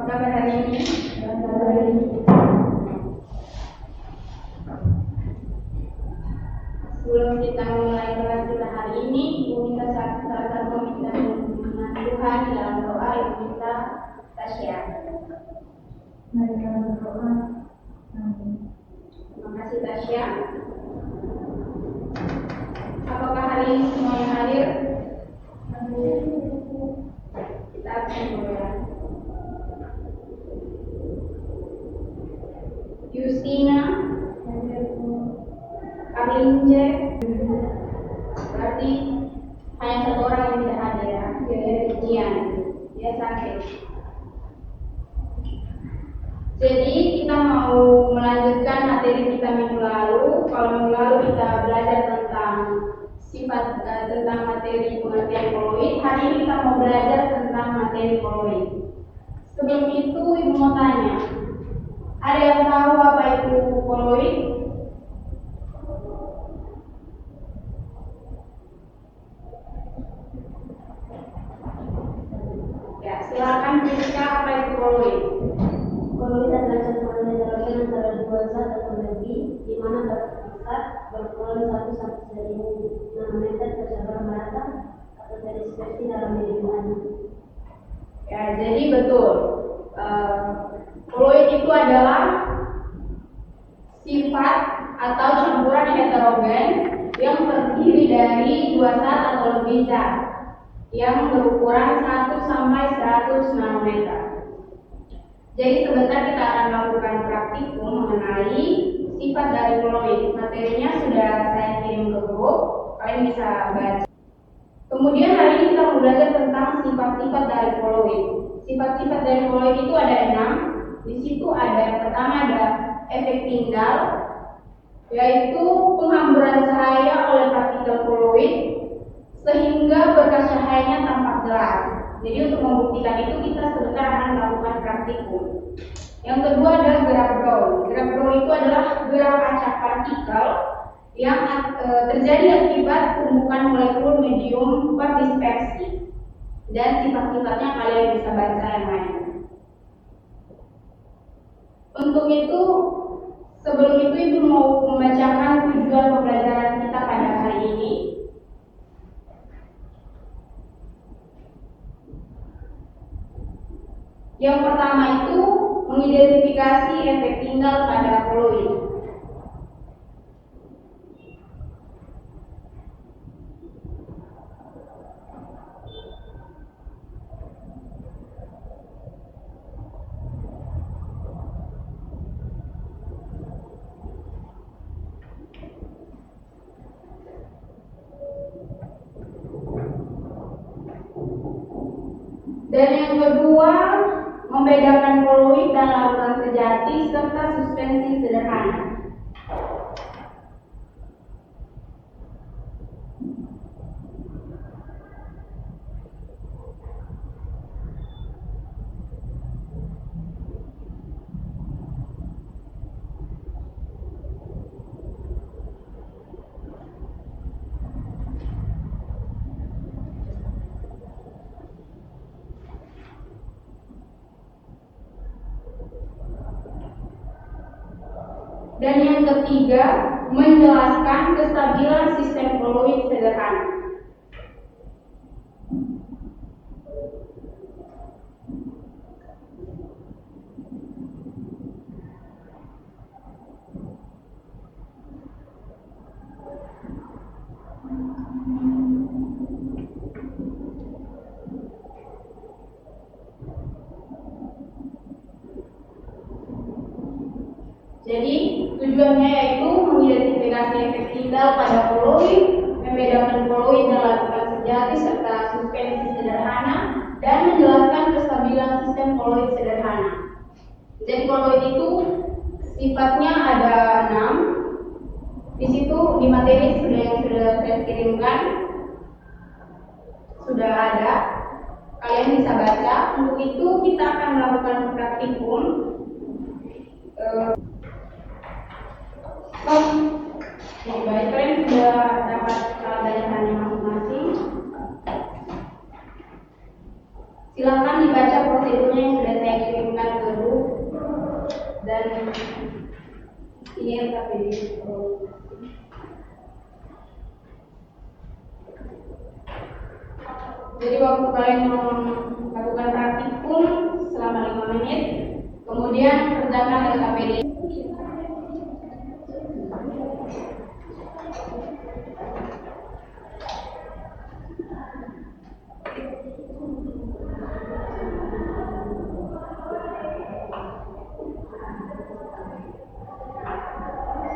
kabar hari ini? Sebelum kita memulai kelas kita hari ini, Ibu minta salah satu meminta dengan Tuhan dalam doa. Ibu minta Tasya. Mari kita berdoa. Amin. Terima kasih Tasya. Apakah hari ini semua yang hadir? Kita akan berdoa. Yustina, Karlinje, berarti hanya satu orang yang tidak hadir ya, yaitu Jian. Dia sakit. Jadi kita mau melanjutkan materi kita minggu lalu. Kalau minggu lalu kita belajar tentang tentang materi pengertian koloid. Hari ini kita mau belajar tentang materi koloid. Sebelum itu Ibu mau tanya, ada yang tahu apa itu koloid? Ya, silakan Rizka, apa itu koloid? Koloid adalah campuran hidrogen antara dua zat atau lebih, di mana berpusat berukuran 1/1000 nanometer tersebar merata atau terdispersi dalam medium air. Ya, jadi betul. Koloid itu adalah sifat atau campuran heterogen yang terdiri dari dua zat atau lebih zat yang berukuran 1-100 nanometer. Jadi sebentar kita akan melakukan praktikum mengenai sifat dari koloid. Materinya sudah saya kirim ke grup, kalian bisa baca. Kemudian hari ini kita mau belajar tentang sifat-sifat dari koloid. Sifat-sifat dari koloid itu ada 6. Di situ ada yang pertama ada efek tinggal, yaitu penghamburan cahaya oleh partikel koloid sehingga berkas cahayanya tampak jelas. Jadi untuk membuktikan itu kita sebentar akan melakukan praktikum. Yang kedua ada gerak Brown. Gerak Brown itu adalah gerak acak partikel yang terjadi akibat tumbukan molekul medium berdispersi. Dan sifat-sifatnya kalian bisa baca yang lain. Untuk itu, sebelum itu Ibu mau membacakan tujuan pembelajaran kita pada hari ini. Yang pertama itu mengidentifikasi efek tinggal pada koloid. Dan yang kedua, membedakan koloid dan larutan sejati serta suspensi sederhana. Dan yang ketiga, menjelaskan kestabilan sistem koloid sederhana. Jadi tujuannya yaitu mengidentifikasi efek tinggal pada koloid, membedakan koloid dan larutan sejati serta suspensi sederhana, dan menjelaskan kestabilan sistem koloid sederhana. Jadi koloid itu sifatnya ada 6. Di situ di materi yang sudah saya kirimkan sudah ada. Kalian bisa baca. Untuk itu kita akan melakukan praktikum. Baik, kalian sudah dapat pelajarannya masing-masing. Silakan dibaca prosedurnya yang sudah saya kirimkan dan ini LKPD. Jadi waktu kalian melakukan praktikum selama 5 menit, kemudian kerjakan LKPD.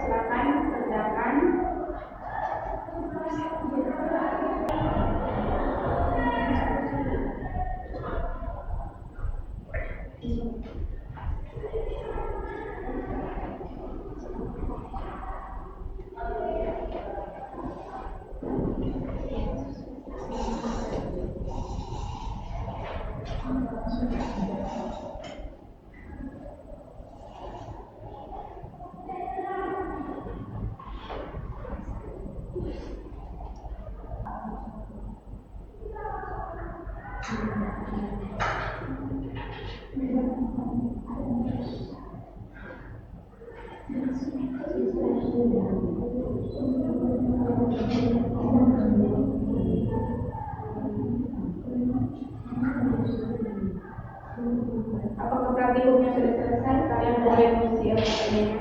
Silakan kerjakan. Apakah praktikumnya sudah selesai? Kalian boleh mengisi LKPD-nya.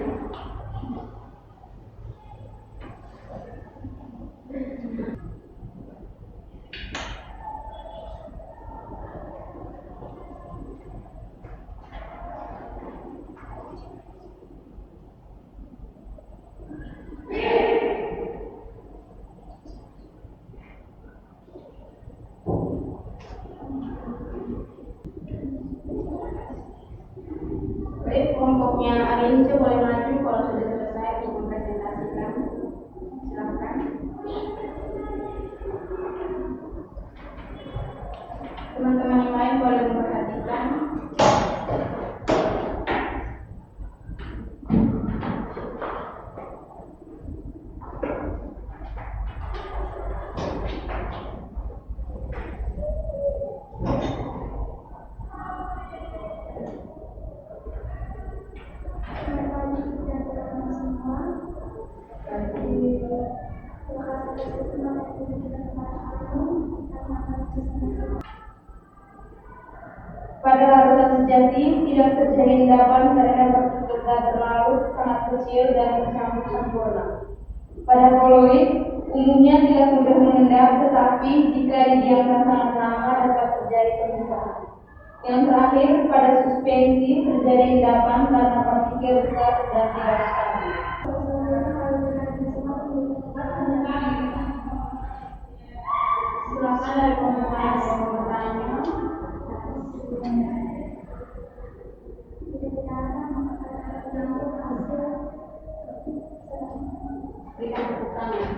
Baik, kelompoknya Arince boleh maju kalau sudah selesai untuk mempresentasikan. Silakan. Teman-teman yang lain boleh memperhatikan. Pada larutan sejati tidak terjadi endapan karena berkata terlalu sangat kecil dan bercampur sempurna. Pada koloid umumnya tidak mudah mengendap, tetapi jika didiamkan sangat lama dapat terjadi pemisahan. Yang terakhir, pada suspensi terjadi endapan karena partikel besar dan tidak stabil. Silakan dari kelompok yang mau bertanya. Berikan tepuk tangan.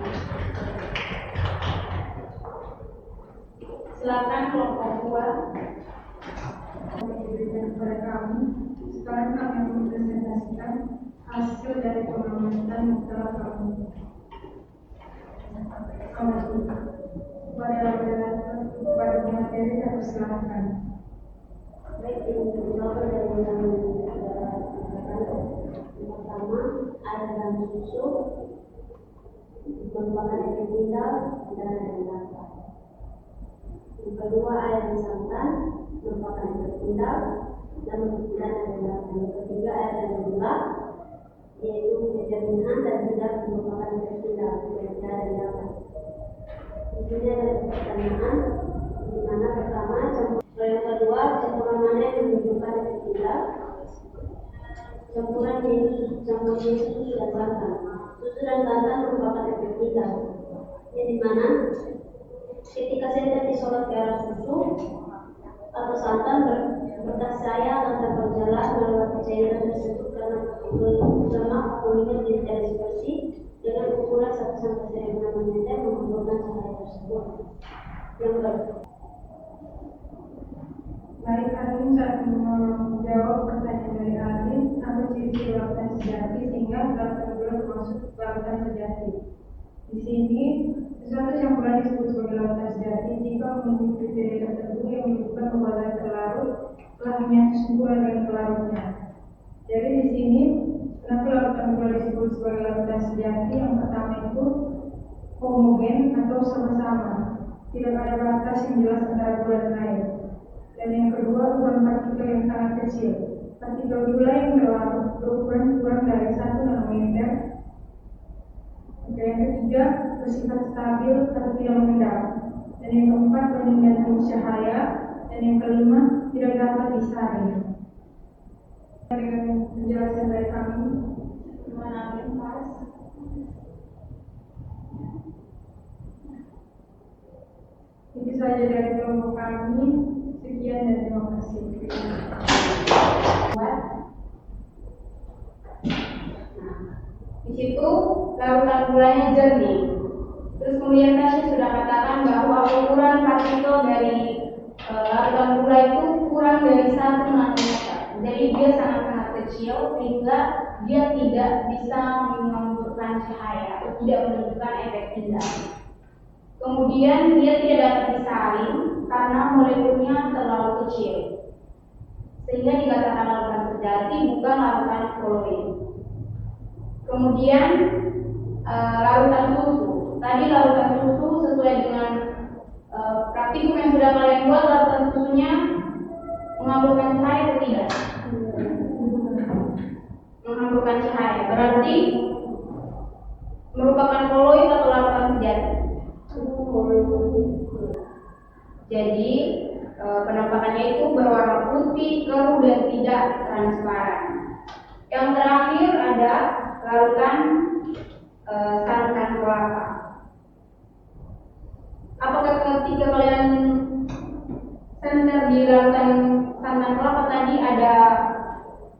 Silakan kelompok 2. Diberikan kepada kami. Sekarang kami mempresentasikan hasil dari pengamatan yang telah kami amati. Pada materi harus silakan. Baik, ini jawaban dari yang pertama, air dalam susu merupakan efek tinggal dan ada. Yang kedua, air dan santan merupakan efek tinggal dan ada. Yang ketiga, air dan gula yaitu determinan dan tidak merupakan efek tinggal dan ada. Di sini ada pertanyaan di mana pertama yang kedua campuran mana yang menunjukkan efek tinggal? Campuran susu dan santan. Susu dan santan merupakan efek tinggal. Yang di mana ketika senter disolot ke arah susu atau santan berkasaya akan berjalan melewati cairan tersebut karena lemak atau minyak tidak dispersi dengan ukuran 1-1,5 mm mengumpulkan cahaya tersebut. Yang kedua. Baik, Alin saat menjawab pertanyaan dari Alin, apa ciri lautan sejati sehingga lautan gula termasuk lautan sejati. Di sini, sesuatu campuran disebut sebagai lautan sejati jika memenuhi kriteria tertentu yang menunjukkan bahwa zat larut telah menyatu sempurna dengan pelarutnya. Jadi di sini kenapa lautan dua disebut sebagai lautan sejati? Yang pertama itu homogen atau sama-sama, tidak ada batas yang jelas antara gula dan air. Dan yang kedua, ukuran partikel yang sangat kecil. Partikel gula yang terlarut berukuran kurang dari 1 nanometer. Yang ketiga, bersifat stabil atau tidak mengendap. Dan yang keempat, peninggian arus cahaya. Dan yang kelima, tidak dapat disaring. Dengan penjelasan dari kami, Gimana Mas? itu saja dari kelompok kami. Sekian dan terima kasih. Buat. Di situ larutan gulanya jernih. Terus kemudian saya sudah katakan bahwa ukuran partikel dari larutan gula itu kurang dari 1 nanometer. Jadi dia sangat-sangat kecil sehingga dia tidak bisa mengemburkan cahaya atau tidak menunjukkan efek indah. Kemudian dia tidak dapat disaring karena molekulnya terlalu kecil, sehingga dikatakan larutan sejati bukan larutan koloid. Kemudian larutan susu. Tadi larutan susu sesuai dengan praktikum yang sudah kalian buat, larutan susunya mengambilkan cahaya atau tidak? Mengambilkan cahaya. Berarti merupakan koloid atau larutan sejati? Jadi penampakannya itu berwarna putih, keruh dan tidak transparan. Yang terakhir ada larutan santan kelapa. Apakah ketika kalian senter di larutan santan kelapa tadi ada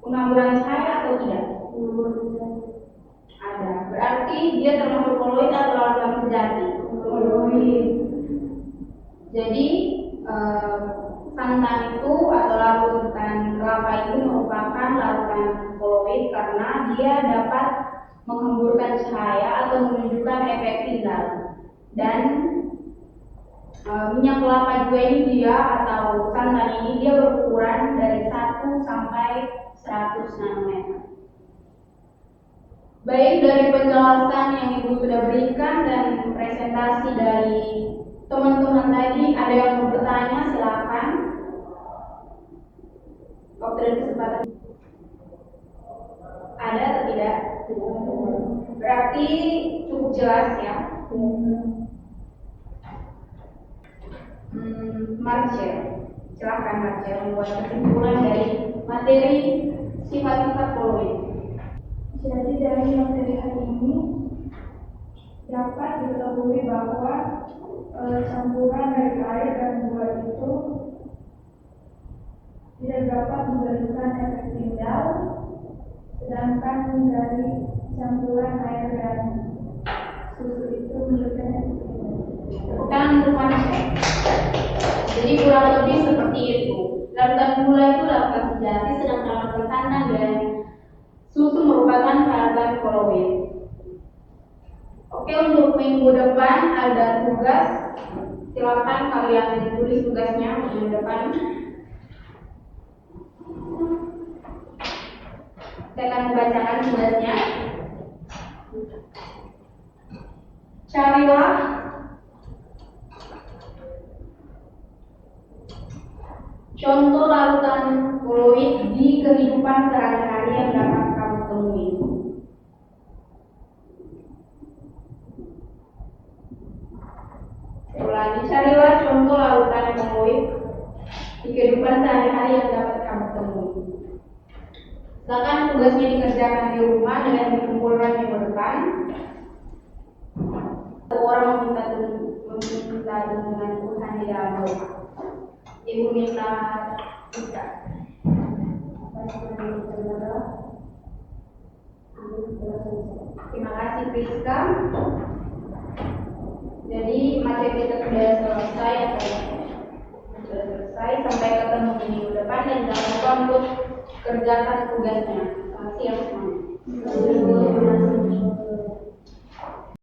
penghamburan cahaya atau tidak? Ada. Berarti dia termasuk koloid atau larutan sejati? Koloid. Jadi santan itu atau larutan kelapa itu merupakan larutan koloid karena dia dapat menghamburkan cahaya atau menunjukkan efek hilal. Dan minyak kelapa juga ini dia atau santan ini dia berukuran dari 1 sampai 100 nanometer. Baik, dari penjelasan yang Ibu sudah berikan dan presentasi dari teman-teman tadi, ada yang mau bertanya, silakan. Waktu dan kesempatan. Ada atau tidak? Berarti cukup jelas ya. Marcel, silakan Marcel membuat kesimpulan dari materi sifat-sifat koloid. Jadi dari materi hari ini dapat diketahui bahwa campuran dari air dan gula itu tidak dapat memberikan efek tinggal, sedangkan dari campuran air dan susu itu memberikan efek tinggal. Bukan Marcel. Jadi kurang lebih seperti itu. Larutan gula itu larutan sejati, sedangkan larutan santan dan susu merupakan larutan koloid. Oke, untuk minggu depan ada tugas. Silakan kalian tulis tugasnya minggu depan. Saya akan membacakan tugasnya. Carilah contoh larutan koloid di kehidupan sehari-hari yang dapat kamu temui. Ulangi, carilah contoh larutan koloid di kehidupan sehari-hari yang dapat kamu temui. Silakan tugasnya dikerjakan di rumah dengan dikumpulkan minggu depan. Orang meminta dengan Tuhan di dalam doa. Ibu minta kita. Terima kasih Priska. Jadi materi kita sudah selesai atau sudah selesai. Sampai ketemu minggu depan dan jangan lupa untuk kerjakan tugasnya. Terima kasih ya semua.